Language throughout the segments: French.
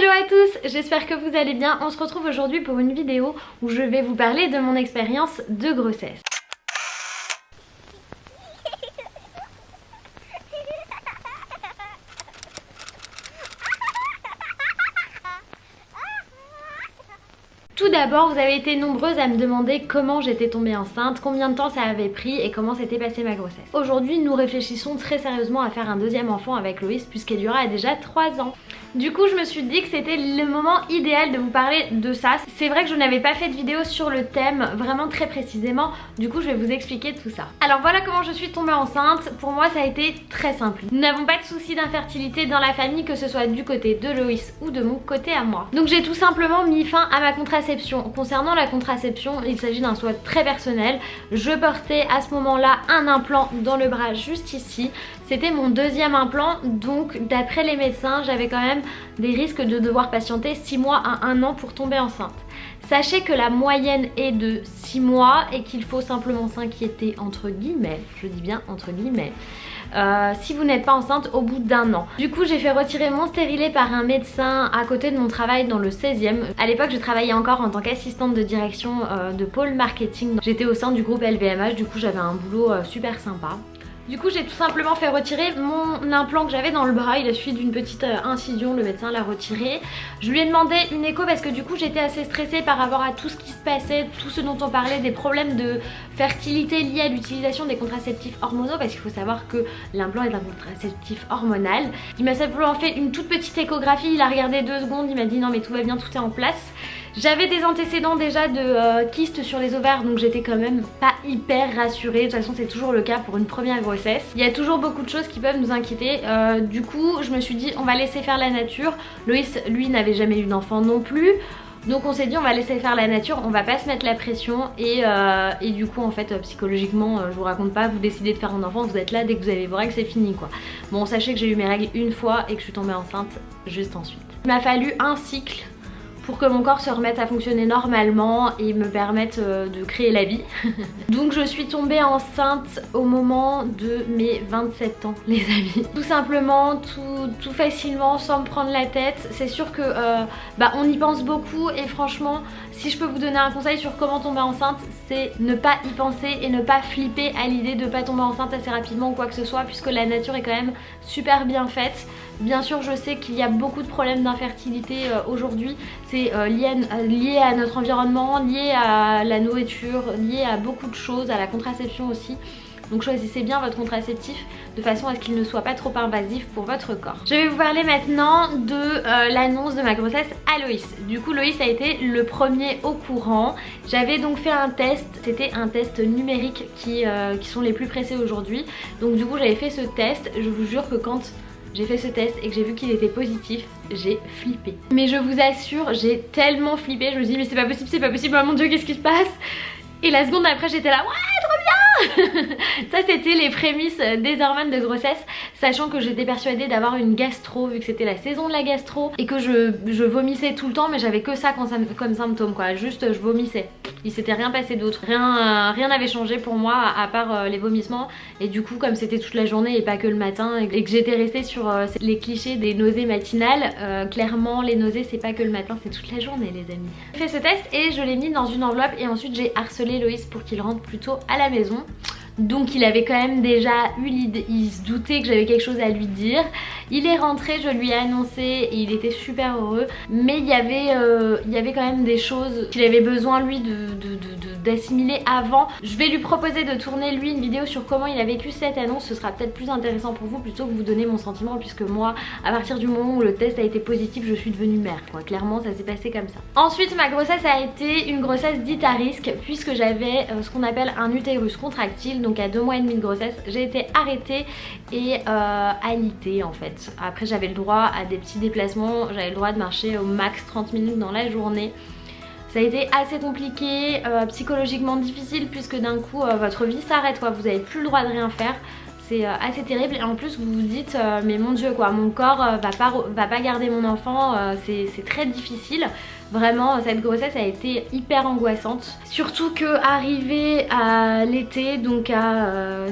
Hello à tous, j'espère que vous allez bien. On se retrouve aujourd'hui pour une vidéo où je vais vous parler de mon expérience de grossesse. Tout d'abord, vous avez été nombreuses à me demander comment j'étais tombée enceinte, combien de temps ça avait pris et comment s'était passée ma grossesse. Aujourd'hui, nous réfléchissons très sérieusement à faire un deuxième enfant avec Loïs puisqu'elle aura déjà 3 ans. Du coup, je me suis dit que c'était le moment idéal de vous parler de ça. C'est vrai que je n'avais pas fait de vidéo sur le thème vraiment très précisément, du coup je vais vous expliquer tout ça. Alors voilà comment je suis tombée enceinte. Pour moi ça a été très simple. Nous n'avons pas de soucis d'infertilité dans la famille, que ce soit du côté de Loïs ou de mon côté à moi. Donc j'ai tout simplement mis fin à ma contraception. Concernant la contraception, il s'agit d'un choix très personnel. Je portais à ce moment-là un implant dans le bras juste ici. C'était mon deuxième implant, donc d'après les médecins j'avais quand même des risques de devoir patienter 6 mois à 1 an pour tomber enceinte. Sachez que la moyenne est de 6 mois et qu'il faut simplement s'inquiéter entre guillemets, je dis bien entre guillemets, si vous n'êtes pas enceinte au bout d'1 an. Du coup j'ai fait retirer mon stérilet par un médecin à côté de mon travail dans le 16e. À l'époque je travaillais encore en tant qu'assistante de direction de pôle marketing. J'étais au sein du groupe LVMH, du coup j'avais un boulot super sympa. Du coup j'ai tout simplement fait retirer mon implant que j'avais dans le bras. Il a suffi d'une petite incision, le médecin l'a retiré. Je lui ai demandé une écho parce que du coup j'étais assez stressée par rapport à tout ce qui se passait, tout ce dont on parlait, des problèmes de fertilité liés à l'utilisation des contraceptifs hormonaux, parce qu'il faut savoir que l'implant est un contraceptif hormonal. Il m'a simplement fait une toute petite échographie, il a regardé 2 secondes, il m'a dit non mais tout va bien, tout est en place. J'avais des antécédents déjà de kystes sur les ovaires, donc j'étais quand même pas hyper rassurée. De toute façon c'est toujours le cas pour une première grossesse. Il y a toujours beaucoup de choses qui peuvent nous inquiéter. Du coup je me suis dit on va laisser faire la nature. Loïs lui n'avait jamais eu d'enfant non plus. Donc on s'est dit on va laisser faire la nature, on va pas se mettre la pression et du coup en fait psychologiquement je vous raconte pas, vous décidez de faire un enfant, vous êtes là, dès que vous avez vos règles c'est fini quoi. Bon sachez que j'ai eu mes règles une fois et que je suis tombée enceinte juste ensuite. Il m'a fallu un cycle pour que mon corps se remette à fonctionner normalement et me permette de créer la vie. Donc je suis tombée enceinte au moment de mes 27 ans les amis. Tout simplement, tout facilement, sans me prendre la tête. C'est sûr que on y pense beaucoup et franchement si je peux vous donner un conseil sur comment tomber enceinte, c'est ne pas y penser et ne pas flipper à l'idée de pas tomber enceinte assez rapidement ou quoi que ce soit, puisque la nature est quand même super bien faite. Bien sûr je sais qu'il y a beaucoup de problèmes d'infertilité aujourd'hui, c'est lié à notre environnement, lié à la nourriture, lié à beaucoup de choses, à la contraception aussi. Donc choisissez bien votre contraceptif de façon à ce qu'il ne soit pas trop invasif pour votre corps. Je vais vous parler maintenant de l'annonce de ma grossesse à Loïs. Du coup Loïs a été le premier au courant. J'avais donc fait un test, c'était un test numérique qui sont les plus pressés aujourd'hui. Donc du coup j'avais fait ce test, je vous jure que quand j'ai fait ce test et que j'ai vu qu'il était positif, j'ai flippé. Mais je vous assure, j'ai tellement flippé, je me dis mais c'est pas possible, oh mon dieu qu'est-ce qui se passe? Et la seconde après j'étais là, ouais trop bien. Ça c'était les prémices des hormones de grossesse, sachant que j'étais persuadée d'avoir une gastro vu que c'était la saison de la gastro et que je vomissais tout le temps, mais j'avais que ça comme symptôme quoi, juste je vomissais. Il s'était rien passé d'autre, rien n'avait changé pour moi à part les vomissements, et du coup comme c'était toute la journée et pas que le matin et que j'étais restée sur les clichés des nausées matinales, clairement les nausées c'est pas que le matin, c'est toute la journée les amis. J'ai fait ce test et je l'ai mis dans une enveloppe et ensuite j'ai harcelé Loïs pour qu'il rentre plus tôt à la maison. Donc il avait quand même déjà eu l'idée, il se doutait que j'avais quelque chose à lui dire. Il est rentré, je lui ai annoncé et il était super heureux. Mais il y avait quand même des choses qu'il avait besoin lui d'assimiler avant. Je vais lui proposer de tourner lui une vidéo sur comment il a vécu cette annonce. Ce sera peut-être plus intéressant pour vous plutôt que vous donner mon sentiment, puisque moi à partir du moment où le test a été positif je suis devenue mère quoi. Clairement ça s'est passé comme ça. Ensuite ma grossesse a été une grossesse dite à risque puisque j'avais ce qu'on appelle un utérus contractile. Donc à 2 mois et demi de grossesse j'ai été arrêtée et alitée en fait. Après j'avais le droit à des petits déplacements, j'avais le droit de marcher au max 30 minutes dans la journée. Ça a été assez compliqué, psychologiquement difficile puisque d'un coup votre vie s'arrête quoi, vous n'avez plus le droit de rien faire. C'est assez terrible et en plus vous vous dites mais mon dieu quoi, mon corps va pas garder mon enfant, c'est très difficile. Vraiment cette grossesse a été hyper angoissante. Surtout que arrivé à l'été, donc à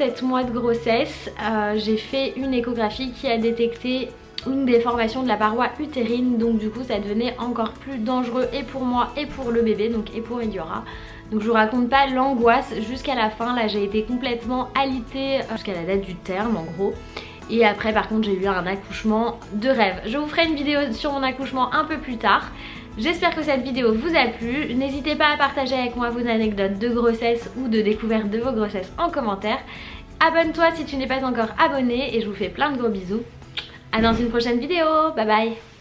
6-7 mois de grossesse, j'ai fait une échographie qui a détecté une déformation de la paroi utérine, donc du coup ça devenait encore plus dangereux et pour moi et pour le bébé, donc et pour Eliora. Donc je vous raconte pas l'angoisse jusqu'à la fin, là j'ai été complètement alitée jusqu'à la date du terme en gros. Et après par contre j'ai eu un accouchement de rêve. Je vous ferai une vidéo sur mon accouchement un peu plus tard. J'espère que cette vidéo vous a plu. N'hésitez pas à partager avec moi vos anecdotes de grossesse ou de découverte de vos grossesses en commentaire. Abonne-toi si tu n'es pas encore abonné et je vous fais plein de gros bisous. À dans une prochaine vidéo, bye bye.